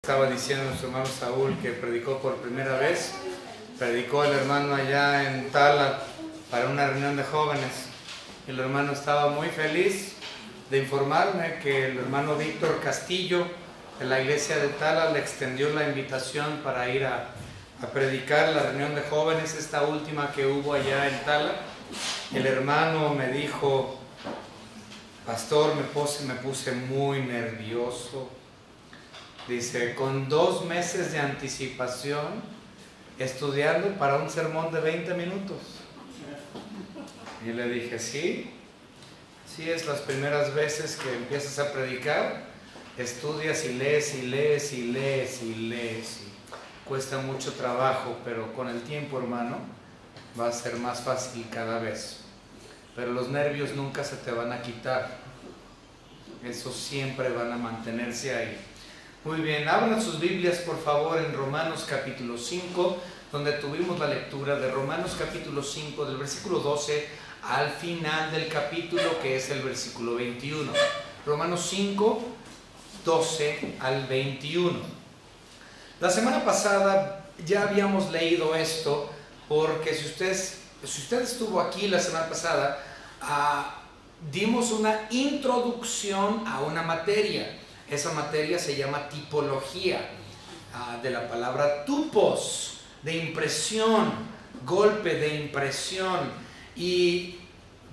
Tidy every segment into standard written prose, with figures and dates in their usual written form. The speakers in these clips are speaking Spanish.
Estaba diciendo nuestro hermano Saúl que predicó por primera vez. Predicó el hermano allá en Tala para una reunión de jóvenes. El hermano estaba muy feliz de informarme que el hermano Víctor Castillo de la iglesia de Tala le extendió la invitación para ir a predicar la reunión de jóvenes, esta última que hubo allá en Tala. El hermano me dijo: pastor, me puse muy nervioso. Dice, con 2 meses de anticipación, estudiando para un sermón de 20 minutos. Y le dije, sí, es las primeras veces que empiezas a predicar, estudias y lees y lees y lees y lees. Y cuesta mucho trabajo, pero con el tiempo, hermano, va a ser más fácil cada vez. Pero los nervios nunca se te van a quitar. Esos siempre van a mantenerse ahí. Muy bien, abran sus Biblias por favor en Romanos capítulo 5, donde tuvimos la lectura de Romanos capítulo 5, del versículo 12 al final del capítulo, que es el versículo 21. Romanos 5, 12 al 21. La semana pasada ya habíamos leído esto, porque si usted estuvo aquí la semana pasada, dimos una introducción a una materia. Esa materia se llama tipología, de la palabra tupos, de impresión, golpe de impresión. Y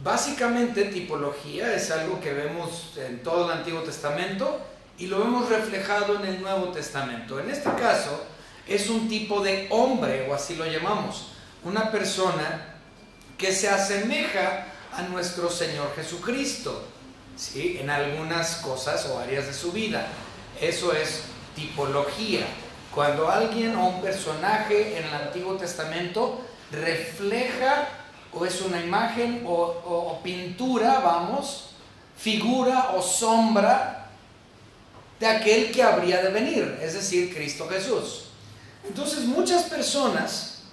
básicamente tipología es algo que vemos en todo el Antiguo Testamento y lo vemos reflejado en el Nuevo Testamento. En este caso es un tipo de hombre, o así lo llamamos, una persona que se asemeja a nuestro Señor Jesucristo, ¿sí? En algunas cosas o áreas de su vida. Eso es tipología. Cuando alguien o un personaje en el Antiguo Testamento refleja o es una imagen o pintura, figura o sombra de aquel que habría de venir, es decir, Cristo Jesús. Entonces muchas personas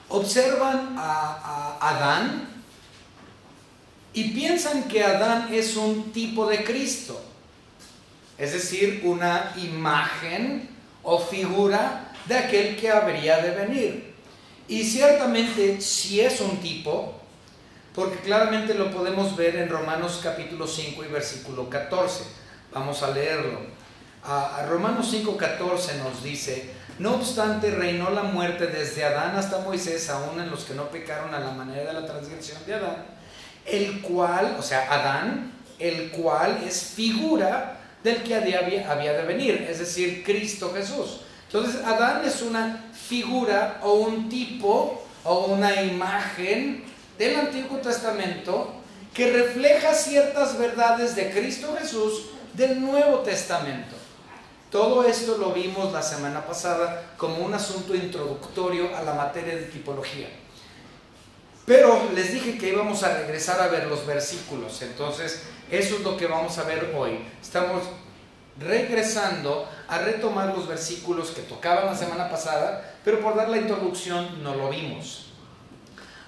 observan a Adán y piensan que Adán es un tipo de Cristo, es decir, una imagen o figura de aquel que habría de venir. Y ciertamente sí es un tipo, porque claramente lo podemos ver en Romanos capítulo 5 y versículo 14. Vamos a leerlo. Romanos 5:14 nos dice: no obstante, reinó la muerte desde Adán hasta Moisés, aún en los que no pecaron a la manera de la transgresión de Adán, el cual, o sea, Adán, el cual es figura del que había de venir, es decir, Cristo Jesús. Entonces, Adán es una figura o un tipo o una imagen del Antiguo Testamento que refleja ciertas verdades de Cristo Jesús del Nuevo Testamento. Todo esto lo vimos la semana pasada como un asunto introductorio a la materia de tipología. Pero les dije que íbamos a regresar a ver los versículos, entonces eso es lo que vamos a ver hoy. Estamos regresando a retomar los versículos que tocaban la semana pasada, pero por dar la introducción no lo vimos.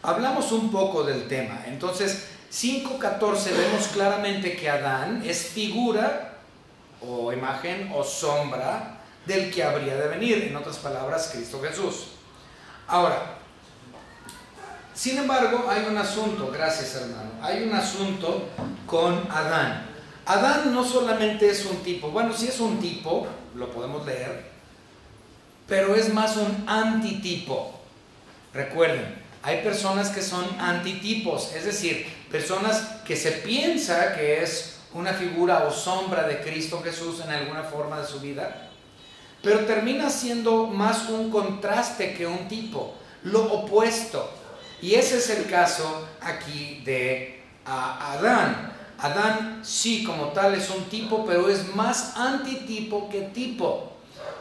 Hablamos un poco del tema. Entonces 5:14 vemos claramente que Adán es figura o imagen o sombra del que habría de venir, en otras palabras, Cristo Jesús. Ahora, sin embargo, hay un asunto, gracias hermano, hay un asunto con Adán. Adán no solamente es un tipo, bueno, sí es un tipo, lo podemos leer, pero es más un antitipo. Recuerden, hay personas que son antitipos, es decir, personas que se piensa que es una figura o sombra de Cristo Jesús en alguna forma de su vida, pero termina siendo más un contraste que un tipo, lo opuesto. Y ese es el caso aquí de Adán. Adán sí, como tal, es un tipo, pero es más antitipo que tipo.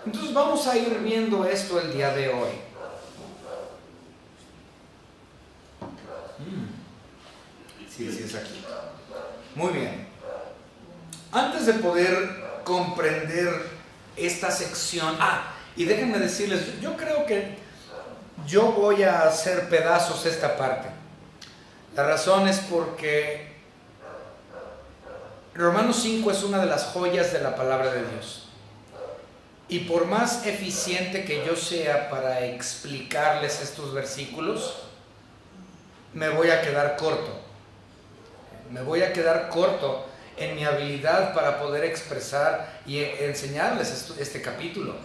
Entonces vamos a ir viendo esto el día de hoy. Sí, es aquí. Muy bien. Antes de poder comprender esta sección, y déjenme decirles, yo creo que yo voy a hacer pedazos esta parte. La razón es porque Romanos 5 es una de las joyas de la palabra de Dios. Y por más eficiente que yo sea para explicarles estos versículos, me voy a quedar corto. Me voy a quedar corto en mi habilidad para poder expresar y enseñarles este capítulo.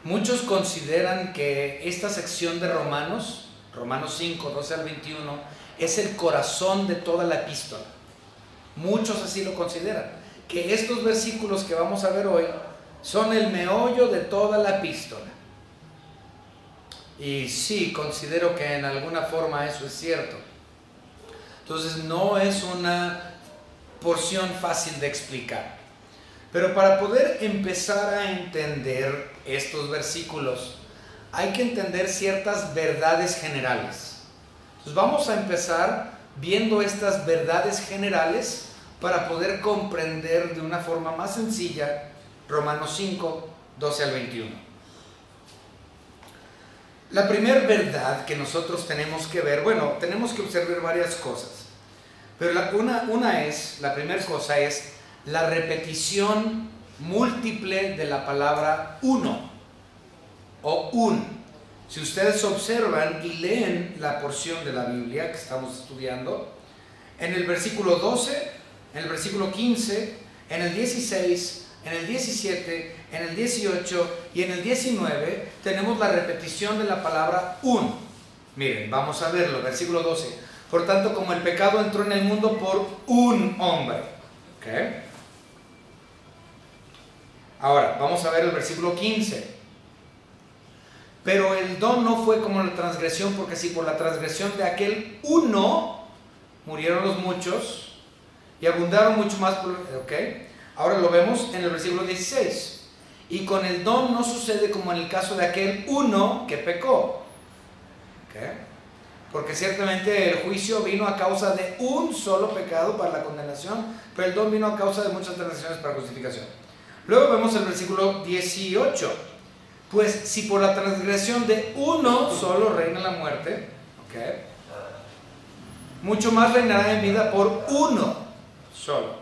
Muchos consideran que esta sección de Romanos 5, 12 al 21, es el corazón de toda la epístola. Muchos así lo consideran, que estos versículos que vamos a ver hoy son el meollo de toda la epístola. Y sí, considero que en alguna forma eso es cierto. Entonces no es una porción fácil de explicar. Pero para poder empezar a entender estos versículos, hay que entender ciertas verdades generales. Entonces vamos a empezar viendo estas verdades generales para poder comprender de una forma más sencilla Romanos 5, 12 al 21. La primera verdad que nosotros tenemos que ver, bueno, tenemos que observar varias cosas, pero la primera cosa es la repetición múltiple de la palabra uno o un. Si ustedes observan y leen la porción de la Biblia que estamos estudiando, en el versículo 12, en el versículo 15, en el 16, en el 17, en el 18 y en el 19 tenemos la repetición de la palabra un. Miren, vamos a verlo, versículo 12. Por tanto, como el pecado entró en el mundo por un hombre. ¿Okay? Ahora, vamos a ver el versículo 15. Pero el don no fue como la transgresión, porque si por la transgresión de aquel uno murieron los muchos y abundaron mucho más. ¿Okay? Ahora lo vemos en el versículo 16. Y con el don no sucede como en el caso de aquel uno que pecó. ¿Okay? Porque ciertamente el juicio vino a causa de un solo pecado para la condenación, pero el don vino a causa de muchas transgresiones para justificación. Luego vemos el versículo 18. Pues si por la transgresión de uno solo reina la muerte, ¿okay? Mucho más reinará en vida por uno solo.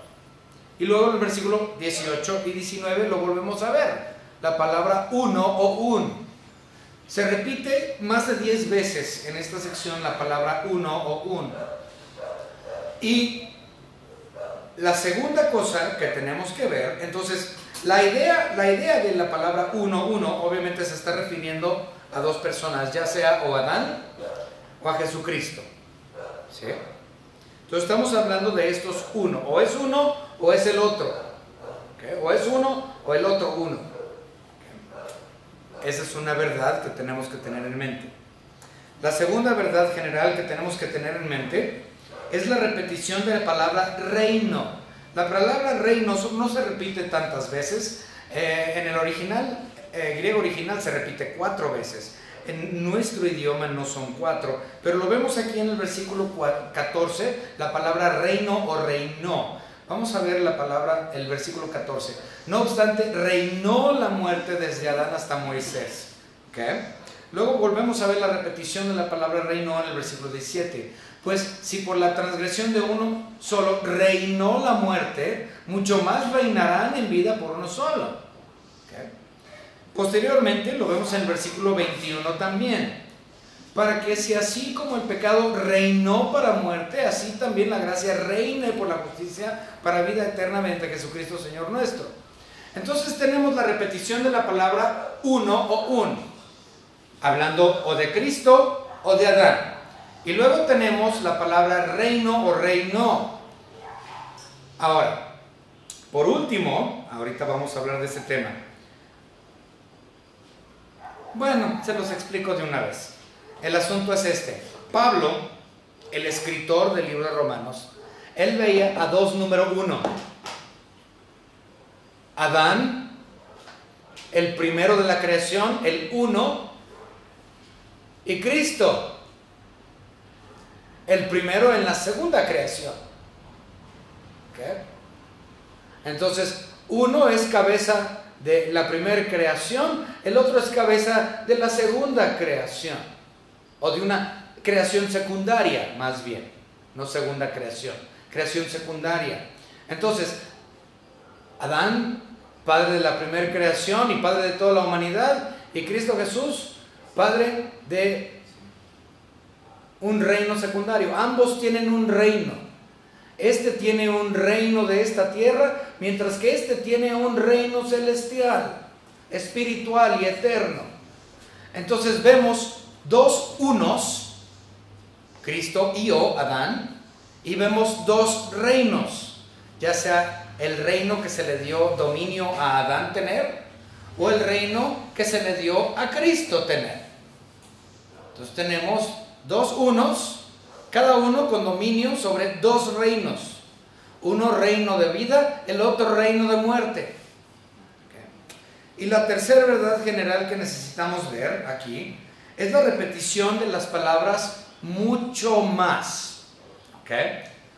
Y luego en el versículo 18 y 19 lo volvemos a ver. La palabra uno o un. Se repite más de 10 veces en esta sección la palabra uno o un. Y la segunda cosa que tenemos que ver, entonces, la idea de la palabra uno obviamente se está refiriendo a dos personas, ya sea o a Adán o a Jesucristo. ¿Sí? Entonces estamos hablando de estos uno o es el otro. ¿Okay? O es uno o el otro uno. ¿Okay? Esa es una verdad que tenemos que tener en mente. La segunda verdad general que tenemos que tener en mente es la repetición de la palabra reino. La palabra reino no se repite tantas veces. En el original, griego original, se repite 4 veces. En nuestro idioma no son 4, pero lo vemos aquí en el versículo 14, la palabra reino o reinó. Vamos a ver el versículo 14. No obstante, reinó la muerte desde Adán hasta Moisés. ¿Okay? Luego volvemos a ver la repetición de la palabra reinó en el versículo 17. Pues si por la transgresión de uno solo reinó la muerte, mucho más reinarán en vida por uno solo. ¿Okay? Posteriormente lo vemos en el versículo 21 también. Para que si así como el pecado reinó para muerte, así también la gracia reine por la justicia para vida eterna mediante Jesucristo Señor nuestro. Entonces tenemos la repetición de la palabra uno o un, hablando o de Cristo o de Adán. Y luego tenemos la palabra reino o reinó. Ahora, por último, ahorita vamos a hablar de este tema. Bueno, se los explico de una vez. El asunto es este. Pablo, el escritor del libro de Romanos, él veía a dos número uno. Adán, el primero de la creación, el uno, y Cristo, el primero en la segunda creación. ¿Okay? Entonces, uno es cabeza de la primera creación, el otro es cabeza de la segunda creación, o de una creación secundaria, más bien, no segunda creación secundaria. Entonces, Adán Padre de la primera creación y Padre de toda la humanidad, y Cristo Jesús, Padre de un reino secundario. Ambos tienen un reino. Este tiene un reino de esta tierra, mientras que este tiene un reino celestial, espiritual y eterno. Entonces vemos dos unos, Cristo y Adán, y vemos dos reinos, ya sea el reino que se le dio dominio a Adán tener, o el reino que se le dio a Cristo tener. Entonces tenemos dos unos, cada uno con dominio sobre dos reinos. Uno reino de vida, el otro reino de muerte. Y la tercera verdad general que necesitamos ver aquí es la repetición de las palabras mucho más.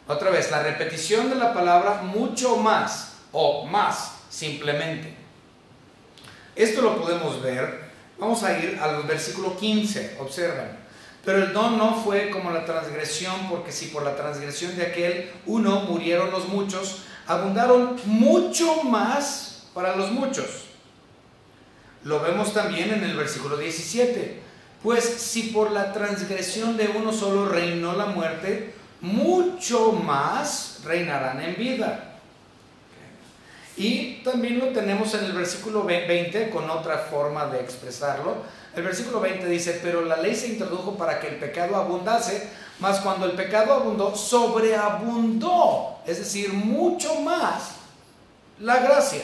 Otra vez, la repetición de la palabra mucho más o más simplemente. Esto lo podemos ver. Vamos a ir al versículo 15, observen. Pero el don no fue como la transgresión, porque si por la transgresión de aquel uno murieron los muchos, abundaron mucho más para los muchos. Lo vemos también en el versículo 17. Pues si por la transgresión de uno solo reinó la muerte, mucho más reinarán en vida. Y también lo tenemos en el versículo 20 con otra forma de expresarlo. El versículo 20 dice: pero la ley se introdujo para que el pecado abundase, mas cuando el pecado abundó, sobreabundó, es decir, mucho más la gracia.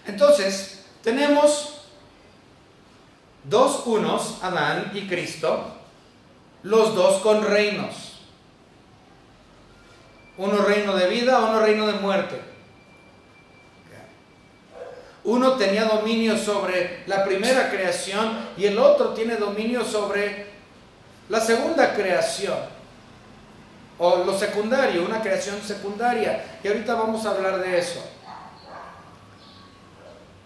Entonces, tenemos dos unos, Adán y Cristo, los dos con reinos. Uno reino de vida, uno reino de muerte. Uno tenía dominio sobre la primera creación y el otro tiene dominio sobre la segunda creación, o lo secundario, una creación secundaria. Y ahorita vamos a hablar de eso.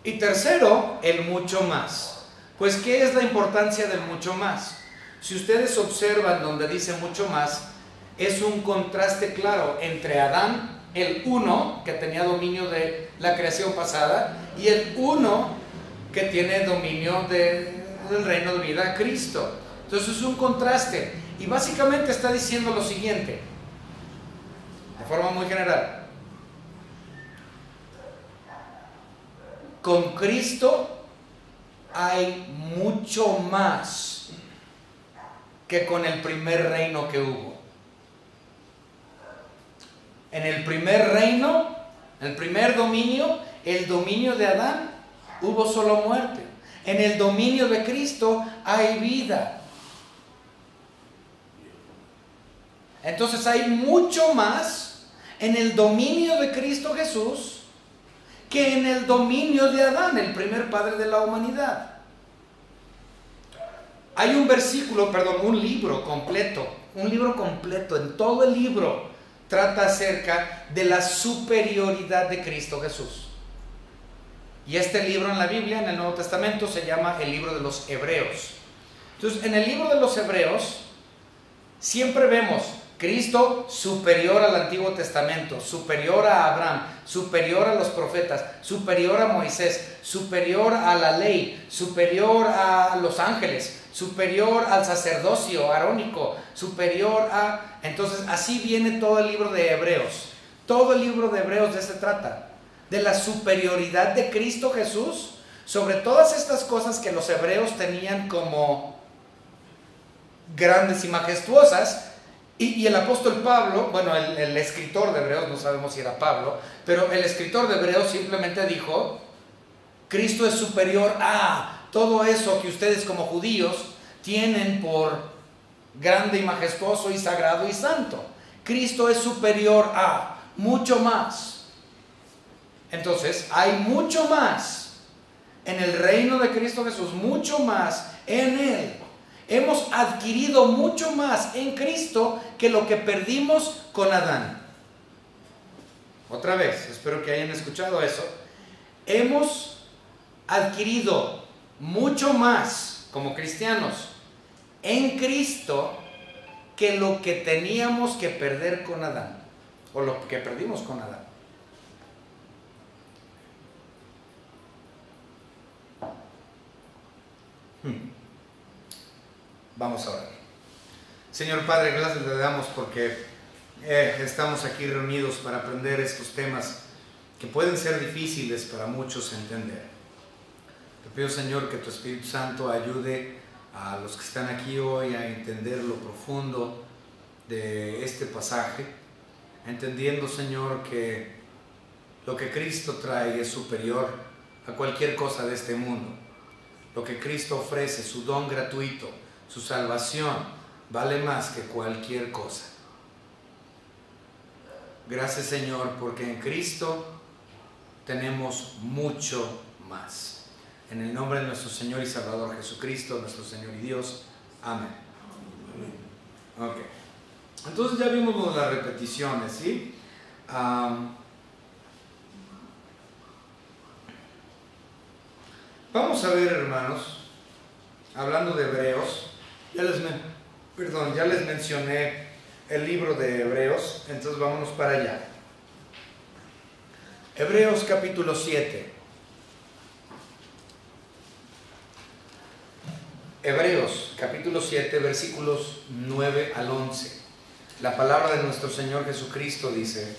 Y tercero, el mucho más. Pues, ¿qué es la importancia del mucho más? Si ustedes observan donde dice mucho más, es un contraste claro entre Adán, el uno que tenía dominio de la creación pasada, y el uno que tiene dominio del reino de vida, Cristo. Entonces es un contraste, y básicamente está diciendo lo siguiente, de forma muy general: con Cristo hay mucho más que con el primer reino que hubo. En el primer reino, el primer dominio, el dominio de Adán, hubo solo muerte. En el dominio de Cristo hay vida. Entonces hay mucho más en el dominio de Cristo Jesús que en el dominio de Adán, el primer padre de la humanidad. Hay un libro completo, en todo el libro trata acerca de la superioridad de Cristo Jesús. Y este libro en la Biblia, en el Nuevo Testamento, se llama el libro de los Hebreos. Entonces, en el libro de los Hebreos siempre vemos Cristo superior al Antiguo Testamento, superior a Abraham, superior a los profetas, superior a Moisés, superior a la ley, superior a los ángeles, superior al sacerdocio arónico, superior a... Entonces, así viene todo el libro de Hebreos. Todo el libro de Hebreos de eso se trata, de la superioridad de Cristo Jesús sobre todas estas cosas que los hebreos tenían como grandes y majestuosas. Y el apóstol Pablo, bueno, el escritor de Hebreos, no sabemos si era Pablo, pero el escritor de Hebreos simplemente dijo: Cristo es superior a todo eso que ustedes como judíos tienen por grande y majestuoso y sagrado y santo. Cristo es superior a mucho más. Entonces, hay mucho más en el reino de Cristo Jesús, mucho más en Él. Hemos adquirido mucho más en Cristo que lo que perdimos con Adán. Otra vez, espero que hayan escuchado eso. Hemos adquirido mucho más como cristianos en Cristo que lo que teníamos que perder con Adán, o lo que perdimos con Adán. Vamos a orar. Señor Padre, gracias le damos porque estamos aquí reunidos para aprender estos temas que pueden ser difíciles para muchos entender. Te pido, Señor, que tu Espíritu Santo ayude a los que están aquí hoy a entender lo profundo de este pasaje, entendiendo, Señor, que lo que Cristo trae es superior a cualquier cosa de este mundo. Lo que Cristo ofrece, su don gratuito, su salvación, vale más que cualquier cosa. Gracias, Señor, porque en Cristo tenemos mucho más. En el nombre de nuestro Señor y Salvador Jesucristo, nuestro Señor y Dios. Amén. Ok. Entonces ya vimos las repeticiones, ¿sí? Vamos a ver, hermanos, hablando de Hebreos, ya les mencioné el libro de Hebreos, entonces vámonos para allá. Hebreos capítulo 7. Hebreos capítulo 7, versículos 9 al 11. La palabra de nuestro Señor Jesucristo dice,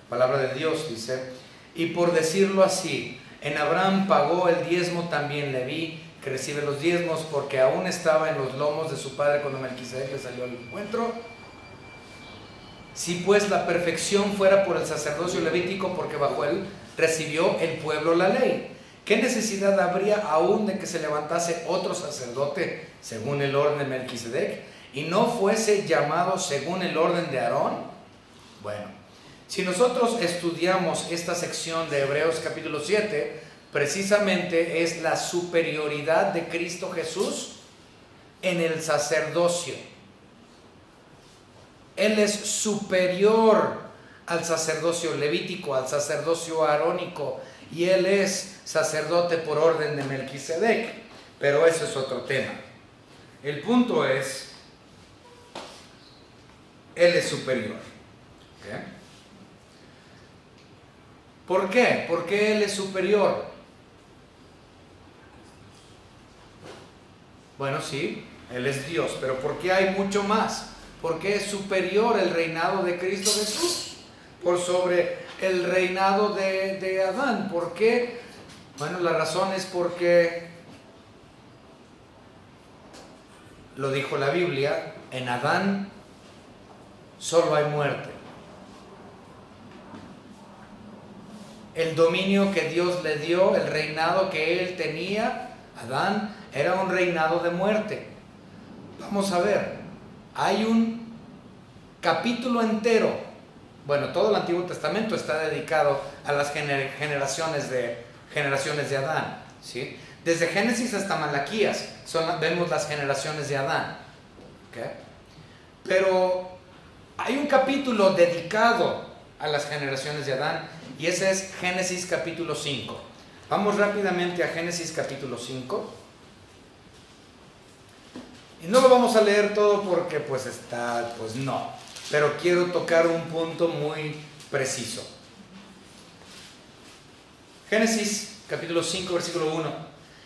la palabra de Dios dice, y por decirlo así, en Abraham pagó el diezmo también Leví, que recibe los diezmos, porque aún estaba en los lomos de su padre cuando Melquisedec le salió al encuentro. Si pues la perfección fuera por el sacerdocio levítico, porque bajo él recibió el pueblo la ley, ¿qué necesidad habría aún de que se levantase otro sacerdote según el orden de Melquisedec y no fuese llamado según el orden de Aarón? Bueno, si nosotros estudiamos esta sección de Hebreos capítulo 7, precisamente es la superioridad de Cristo Jesús en el sacerdocio. Él es superior al sacerdocio levítico, al sacerdocio arónico, y Él es sacerdote por orden de Melquisedec, pero eso es otro tema. El punto es, Él es superior. ¿Okay? ¿Por qué? ¿Por qué Él es superior? Bueno, sí, Él es Dios, pero ¿por qué hay mucho más? ¿Por qué es superior el reinado de Cristo Jesús por sobre el reinado de Adán? ¿Por qué? Bueno, la razón es porque, lo dijo la Biblia, en Adán solo hay muerte. El dominio que Dios le dio, el reinado que él tenía, Adán, era un reinado de muerte. Vamos a ver, hay un capítulo entero, bueno, todo el Antiguo Testamento está dedicado a las generaciones de Adán, ¿sí? Desde Génesis hasta Malaquías vemos las generaciones de Adán, ¿okay? Pero hay un capítulo dedicado a las generaciones de Adán y ese es Génesis capítulo 5. Vamos rápidamente a Génesis capítulo 5. Y no lo vamos a leer todo porque pues no. Pero quiero tocar un punto muy preciso. Génesis capítulo 5, versículo 1.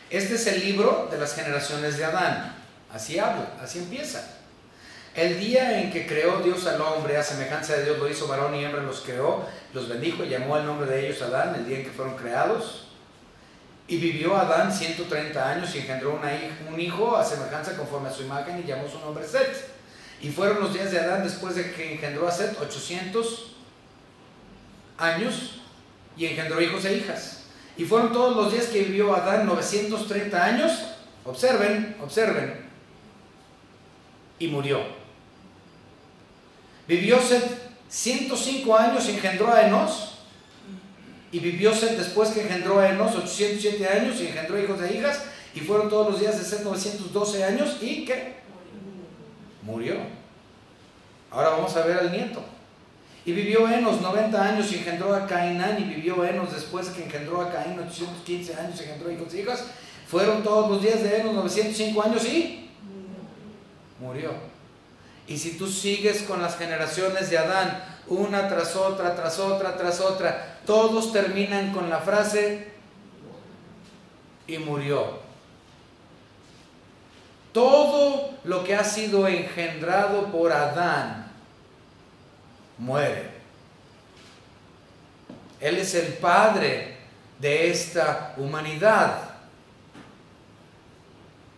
Este es el libro de las generaciones de Adán. Así habla, así empieza. El día en que creó Dios al hombre, a semejanza de Dios lo hizo, varón y hembra los creó, los bendijo y llamó el nombre de ellos Adán, el día en que fueron creados. Y vivió Adán 130 años y engendró un hijo a semejanza conforme a su imagen y llamó su nombre Set. Y fueron los días de Adán después de que engendró a Set 800 años y engendró hijos e hijas. Y fueron todos los días que vivió Adán 930 años, observen, y murió. Vivió Set 105 años y engendró a Enos. Y vivió Set después que engendró a Enos 807 años y engendró hijos e hijas. Y fueron todos los días de Set 912 años y ¿qué? Murió. Ahora vamos a ver al nieto. Y vivió Enos 90 años y engendró a Cainán. Y vivió Enos después que engendró a Caín 815 años y engendró hijos e hijas. Fueron todos los días de Enos 905 años y murió. Y si tú sigues con las generaciones de Adán, una tras otra, tras otra, tras otra, todos terminan con la frase y murió. todo lo que ha sido engendrado por Adán muere. Él es el padre de esta humanidad.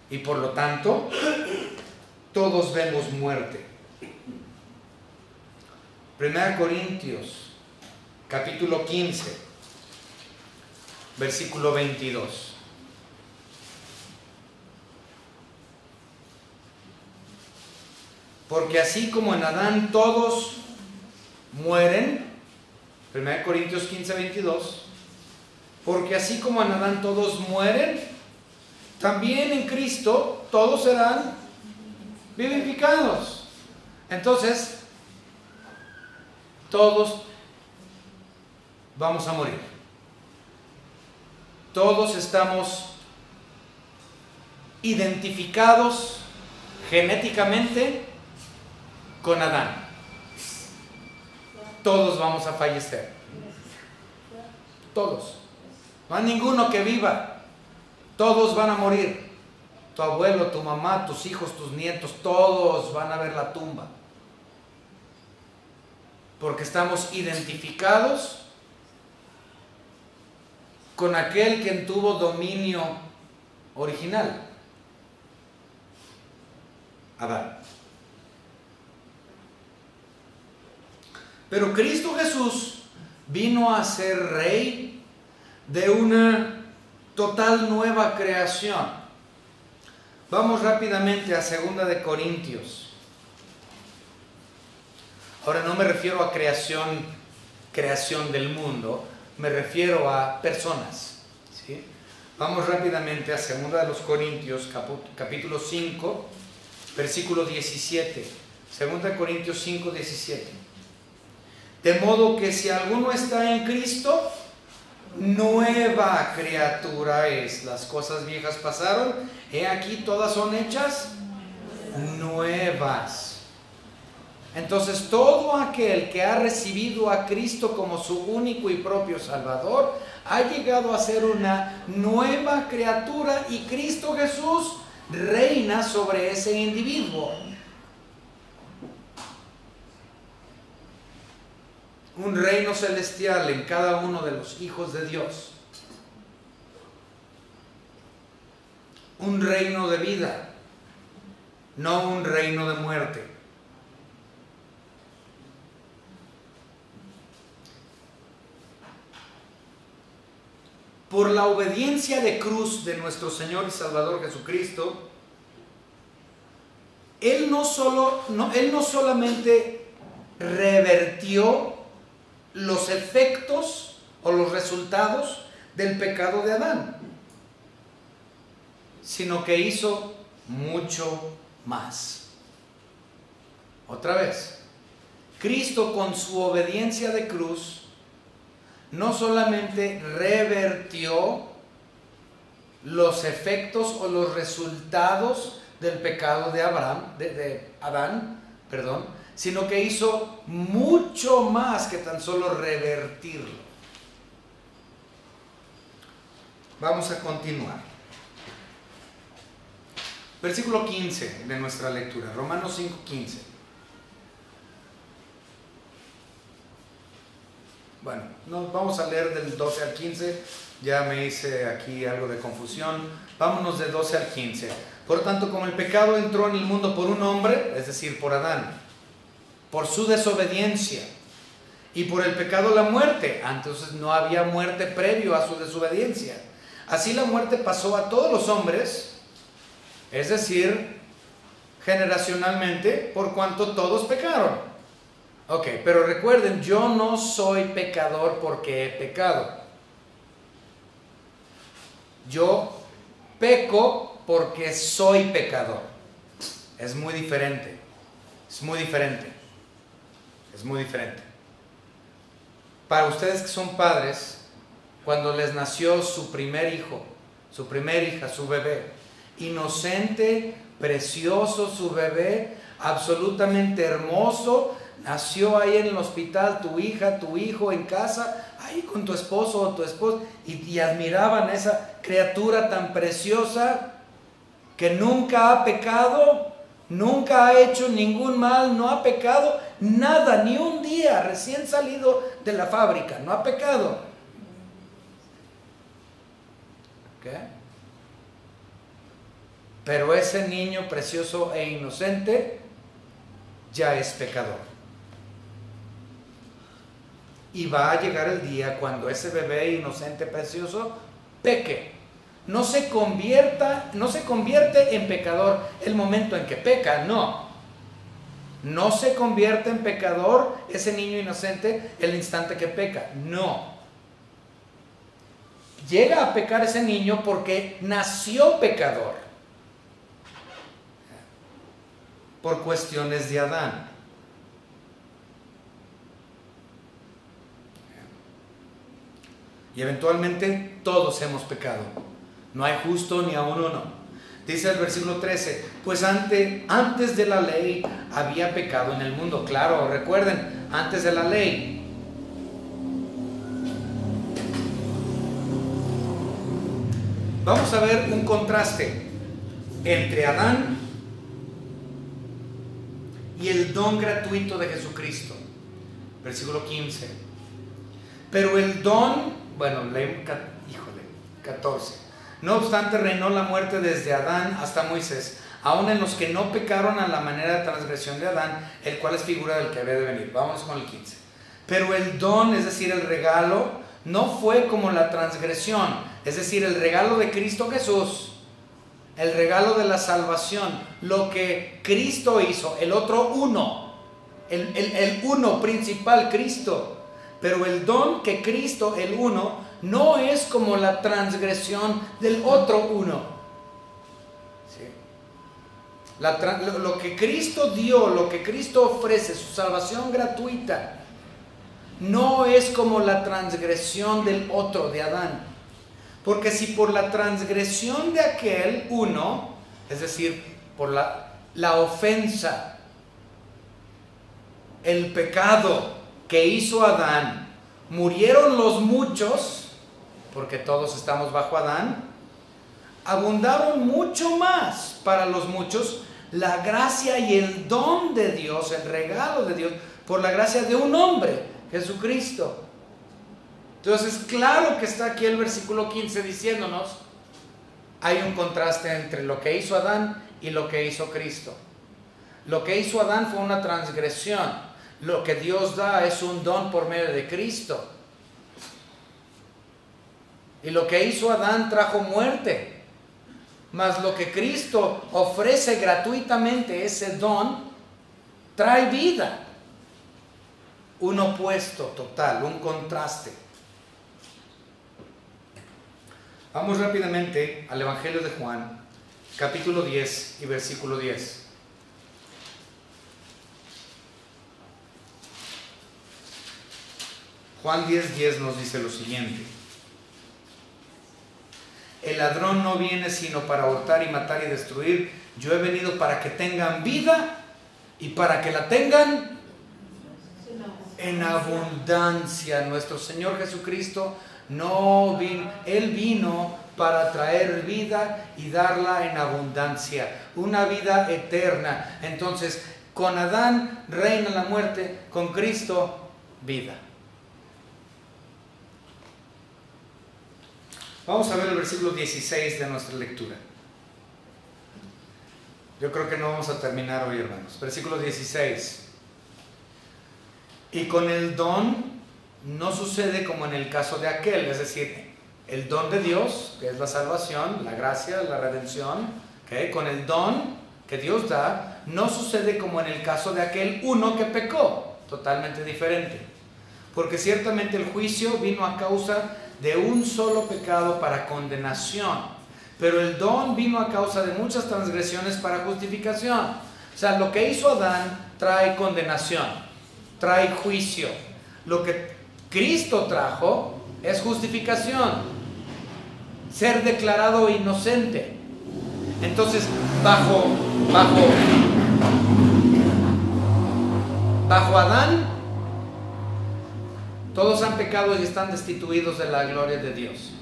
Y por lo tanto, todos vemos muerte. 1 Corintios, capítulo 15, versículo 22. Porque así como en Adán todos mueren, 1 Corintios 15, 22, porque así como en Adán todos mueren, también en Cristo todos serán vivificados. Entonces, todos vamos a morir. Todos estamos identificados genéticamente con Adán. Todos vamos a fallecer. Todos. No hay ninguno que viva. Todos van a morir. Tu abuelo, tu mamá, tus hijos, tus nietos, todos van a ver la tumba. Porque estamos identificados con aquel quien tuvo dominio original, Adán. Pero Cristo Jesús vino a ser rey de una total nueva creación. Vamos rápidamente a 2 de Corintios. Ahora no me refiero a creación del mundo, me refiero a personas, ¿sí? Vamos rápidamente a 2 de los Corintios, capítulo 5, versículo 17. 2 Corintios 5, 17. De modo que si alguno está en Cristo, nueva criatura es. Las cosas viejas pasaron, he aquí todas son hechas nuevas. Entonces todo aquel que ha recibido a Cristo como su único y propio Salvador ha llegado a ser una nueva criatura, y Cristo Jesús reina sobre ese individuo. Un reino celestial en cada uno de los hijos de Dios. Un reino de vida, no un reino de muerte. Por la obediencia de cruz de nuestro Señor y Salvador Jesucristo, Él no solamente revertió los efectos o los resultados del pecado de Adán, sino que hizo mucho más. Otra vez, Cristo con su obediencia de cruz no solamente revertió los efectos o los resultados del pecado de Adán, sino que hizo mucho más que tan solo revertirlo. Vamos a continuar. Versículo 15 de nuestra lectura, Romanos 5:15. Bueno, vamos a leer del 12 al 15, ya me hice aquí algo de confusión. Vámonos del 12 al 15. Por tanto, como el pecado entró en el mundo por un hombre, es decir, por Adán, por su desobediencia, y por el pecado la muerte, entonces no había muerte previo a su desobediencia. Así la muerte pasó a todos los hombres, es decir, generacionalmente, por cuanto todos pecaron. Ok, pero recuerden, yo no soy pecador porque he pecado. Yo peco porque soy pecador. Es muy diferente. Es muy diferente. Es muy diferente. Para ustedes que son padres, cuando les nació su primer hijo, su primera hija, su bebé, inocente, precioso su bebé, absolutamente hermoso, nació ahí en el hospital, tu hija, tu hijo en casa, ahí con tu esposo o tu esposa, y admiraban a esa criatura tan preciosa que nunca ha pecado, nunca ha hecho ningún mal, no ha pecado nada, ni un día, recién salido de la fábrica, no ha pecado. ¿Ok? Pero ese niño precioso e inocente ya es pecador. Y va a llegar el día cuando ese bebé inocente precioso peque. No se convierte en pecador el momento en que peca, no. No se convierte en pecador ese niño inocente el instante que peca, no. Llega a pecar ese niño porque nació pecador. Por cuestiones de Adán. Y eventualmente todos hemos pecado. No hay justo ni aun uno. Dice el versículo 13, pues antes de la ley había pecado en el mundo. Claro, recuerden, antes de la ley. Vamos a ver un contraste entre Adán y el don gratuito de Jesucristo. Versículo 15. Pero el don, bueno, leemos, 14. No obstante, reinó la muerte desde Adán hasta Moisés, aun en los que no pecaron a la manera de transgresión de Adán, el cual es figura del que había de venir. Vamos con el 15. Pero el don, es decir, el regalo, no fue como la transgresión, es decir, el regalo de Cristo Jesús, el regalo de la salvación, lo que Cristo hizo, el otro uno, el uno principal, Cristo. Pero el don que Cristo, el uno, no es como la transgresión del otro uno. ¿Sí? Lo que Cristo dio, lo que Cristo ofrece, su salvación gratuita, no es como la transgresión del otro, de Adán. Porque si por la transgresión de aquel uno, es decir, por la ofensa, el pecado que hizo Adán, murieron los muchos, porque todos estamos bajo Adán, abundaron mucho más para los muchos la gracia y el don de Dios, el regalo de Dios, por la gracia de un hombre, Jesucristo. Entonces, claro que está aquí el versículo 15 diciéndonos, hay un contraste entre lo que hizo Adán y lo que hizo Cristo. Lo que hizo Adán fue una transgresión. Lo que Dios da es un don por medio de Cristo. Y lo que hizo Adán trajo muerte. Mas lo que Cristo ofrece gratuitamente, ese don, trae vida. Un opuesto total, un contraste. Vamos rápidamente al Evangelio de Juan, capítulo 10 y versículo 10. Juan 10:10 nos dice lo siguiente: el ladrón no viene sino para hurtar y matar y destruir. Yo he venido para que tengan vida y para que la tengan en abundancia. Nuestro Señor Jesucristo no vino, Él vino para traer vida y darla en abundancia, una vida eterna. Entonces, con Adán reina la muerte, con Cristo vida. Vamos a ver el versículo 16 de nuestra lectura. Yo creo que no vamos a terminar hoy, hermanos. Versículo 16. Y con el don no sucede como en el caso de aquel, es decir, el don de Dios, que es la salvación, la gracia, la redención, ¿okay? Con el don que Dios da, no sucede como en el caso de aquel uno que pecó, totalmente diferente. Porque ciertamente el juicio vino a causa de un solo pecado para condenación, pero el don vino a causa de muchas transgresiones para justificación. O sea, lo que hizo Adán trae condenación, trae juicio. Lo que Cristo trajo es justificación, ser declarado inocente. Entonces, bajo Adán, todos han pecado y están destituidos de la gloria de Dios,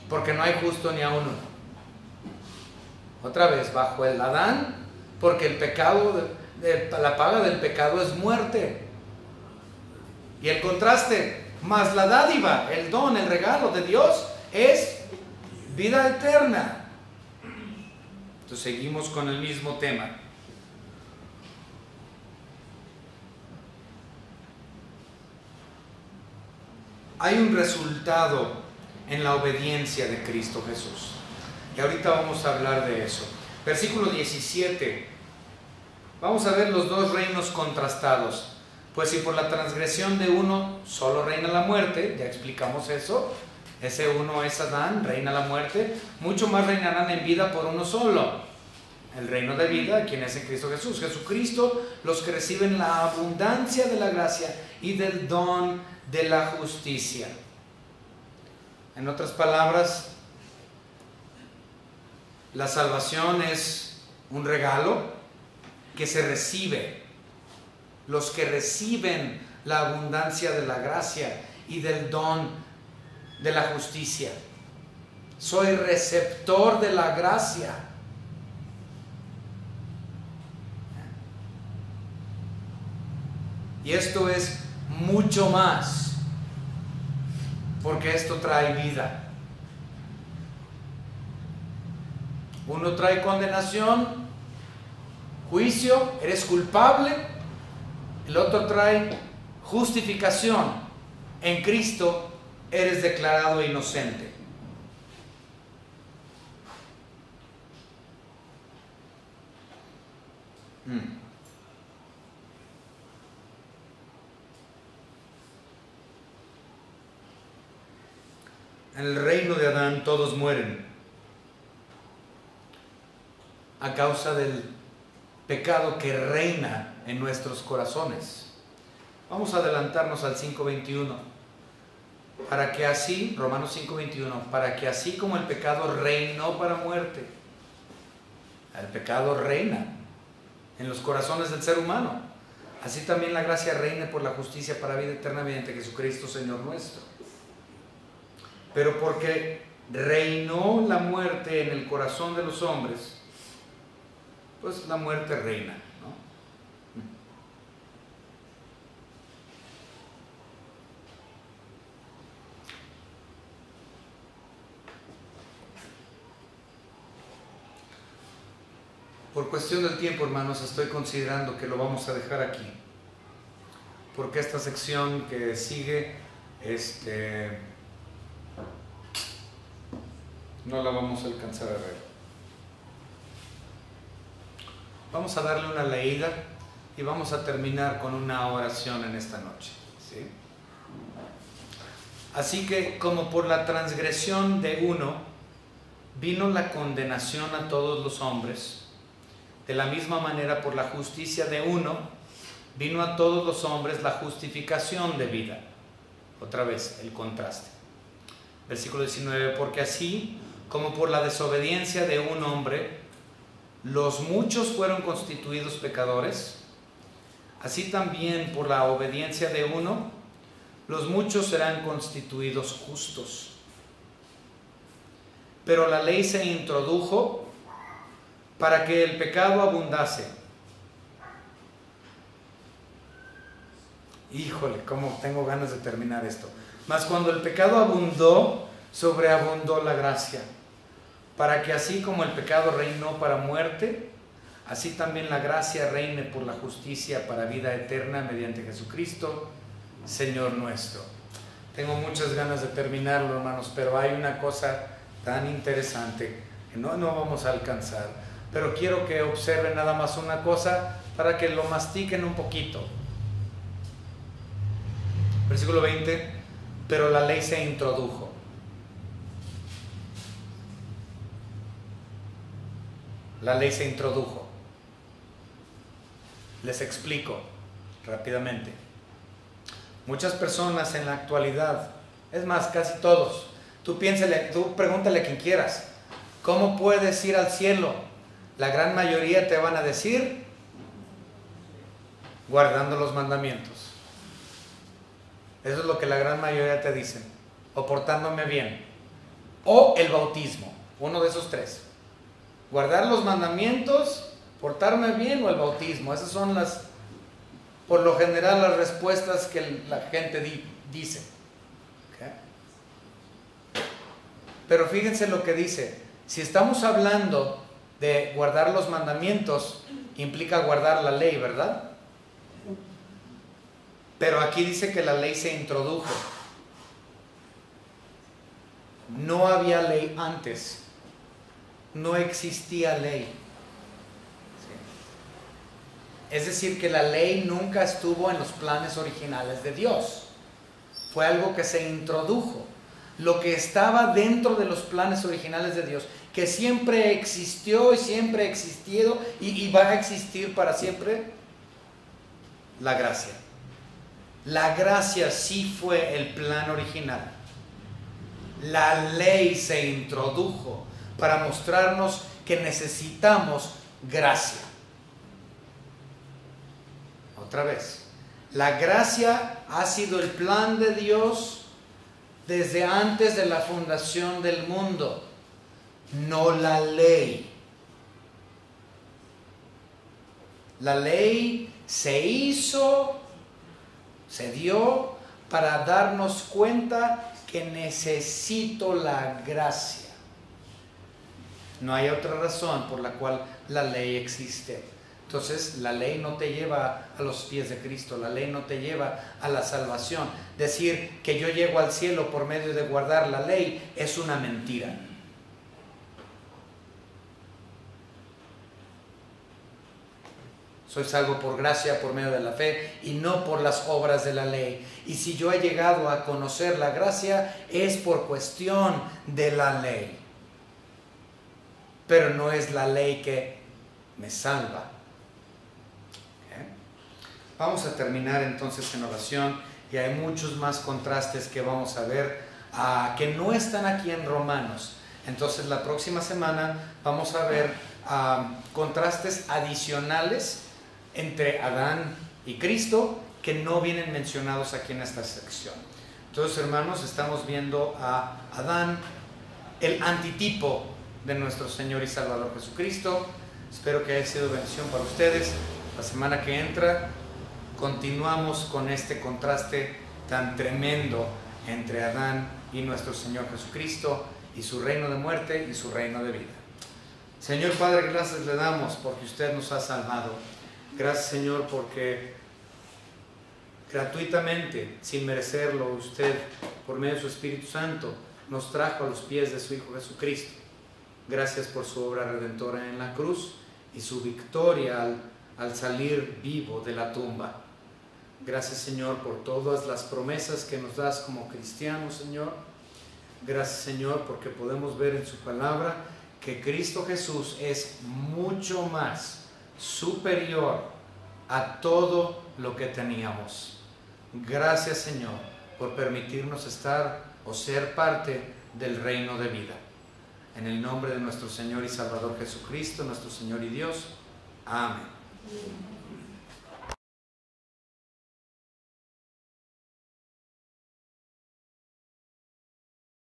porque no hay justo ni a uno. Otra vez, bajo el Adán, porque el pecado, la paga del pecado es muerte. Y el contraste, más la dádiva, el don, el regalo de Dios es vida eterna. Entonces seguimos con el mismo tema. Hay un resultado en la obediencia de Cristo Jesús. Y ahorita vamos a hablar de eso. Versículo 17. Vamos a ver los dos reinos contrastados. Pues si por la transgresión de uno solo reina la muerte, ya explicamos eso, ese uno es Adán, reina la muerte, mucho más reinarán en vida por uno solo, el reino de vida, quien es en Cristo Jesús. Jesucristo, los que reciben la abundancia de la gracia y del don de la justicia. En otras palabras, la salvación es un regalo que se recibe. Los que reciben la abundancia de la gracia y del don de la justicia. Soy receptor de la gracia. Y esto es mucho más, porque esto trae vida. Uno trae condenación, juicio, eres culpable. El otro trae justificación. En Cristo eres declarado inocente. En el reino de Adán todos mueren a causa del pecado que reina en nuestros corazones. Vamos a adelantarnos al 5:21. Para que así, Romanos 5:21, para que así como el pecado reinó para muerte, el pecado reina en los corazones del ser humano, así también la gracia reine por la justicia para vida eterna mediante Jesucristo Señor nuestro. Pero porque reinó la muerte en el corazón de los hombres, pues la muerte reina, ¿no? Por cuestión del tiempo, hermanos, estoy considerando que lo vamos a dejar aquí, porque esta sección que sigue, no la vamos a alcanzar a ver. Vamos a darle una leída y vamos a terminar con una oración en esta noche, ¿sí? Así que, como por la transgresión de uno vino la condenación a todos los hombres, de la misma manera por la justicia de uno vino a todos los hombres la justificación de vida. Otra vez el contraste. Versículo 19, porque así como por la desobediencia de un hombre los muchos fueron constituidos pecadores, así también por la obediencia de uno los muchos serán constituidos justos. Pero la ley se introdujo para que el pecado abundase. Híjole, cómo tengo ganas de terminar esto. Mas cuando el pecado abundó, sobreabundó la gracia, para que así como el pecado reinó para muerte, así también la gracia reine por la justicia para vida eterna mediante Jesucristo, Señor nuestro. Tengo muchas ganas de terminarlo, hermanos, pero hay una cosa tan interesante que no vamos a alcanzar. Pero quiero que observen nada más una cosa para que lo mastiquen un poquito. Versículo 20, pero la ley se introdujo. La ley se introdujo. Les explico rápidamente. Muchas personas en la actualidad, es más, casi todos, tú pregúntale a quien quieras, ¿cómo puedes ir al cielo? La gran mayoría te van a decir, guardando los mandamientos. Eso es lo que la gran mayoría te dicen, o portándome bien, o el bautismo, uno de esos tres. guardar los mandamientos, portarme bien o el bautismo. Esas son por lo general, las respuestas que la gente dice. ¿Okay? Pero fíjense lo que dice. Si estamos hablando de guardar los mandamientos, implica guardar la ley, ¿verdad? Pero aquí dice que la ley se introdujo. No había ley antes. No existía ley. ¿Sí? Es decir, que la ley nunca estuvo en los planes originales de Dios. Fue algo que se introdujo. Lo que estaba dentro de los planes originales de Dios, que siempre existió y siempre ha existido y va a existir para siempre, la gracia. La gracia sí fue el plan original. La ley se introdujo para mostrarnos que necesitamos gracia. Otra vez, la gracia ha sido el plan de Dios desde antes de la fundación del mundo, no la ley. La ley se hizo, se dio para darnos cuenta que necesito la gracia. No hay otra razón por la cual la ley existe. Entonces, la ley no te lleva a los pies de Cristo, la ley no te lleva a la salvación. Decir que yo llego al cielo por medio de guardar la ley es una mentira. Soy salvo por gracia, por medio de la fe y no por las obras de la ley. Y si yo he llegado a conocer la gracia es por cuestión de la ley. Pero no es la ley que me salva. Vamos a terminar entonces en oración y hay muchos más contrastes que vamos a ver que no están aquí en Romanos. Entonces la próxima semana vamos a ver contrastes adicionales entre Adán y Cristo que no vienen mencionados aquí en esta sección. Entonces, hermanos, estamos viendo a Adán, el antitipo de nuestro Señor y Salvador Jesucristo. Espero que haya sido bendición para ustedes. La semana que entra continuamos con este contraste tan tremendo entre Adán y nuestro Señor Jesucristo y su reino de muerte y su reino de vida. Señor Padre, gracias le damos porque usted nos ha salvado. Gracias, Señor, porque gratuitamente, sin merecerlo, usted, por medio de su Espíritu Santo, nos trajo a los pies de su Hijo Jesucristo. Gracias por su obra redentora en la cruz y su victoria al salir vivo de la tumba. Gracias, Señor, por todas las promesas que nos das como cristianos, Señor. Gracias, Señor, porque podemos ver en su palabra que Cristo Jesús es mucho más superior a todo lo que teníamos. Gracias, Señor, por permitirnos estar o ser parte del reino de vida. En el nombre de nuestro Señor y Salvador Jesucristo, nuestro Señor y Dios. Amén.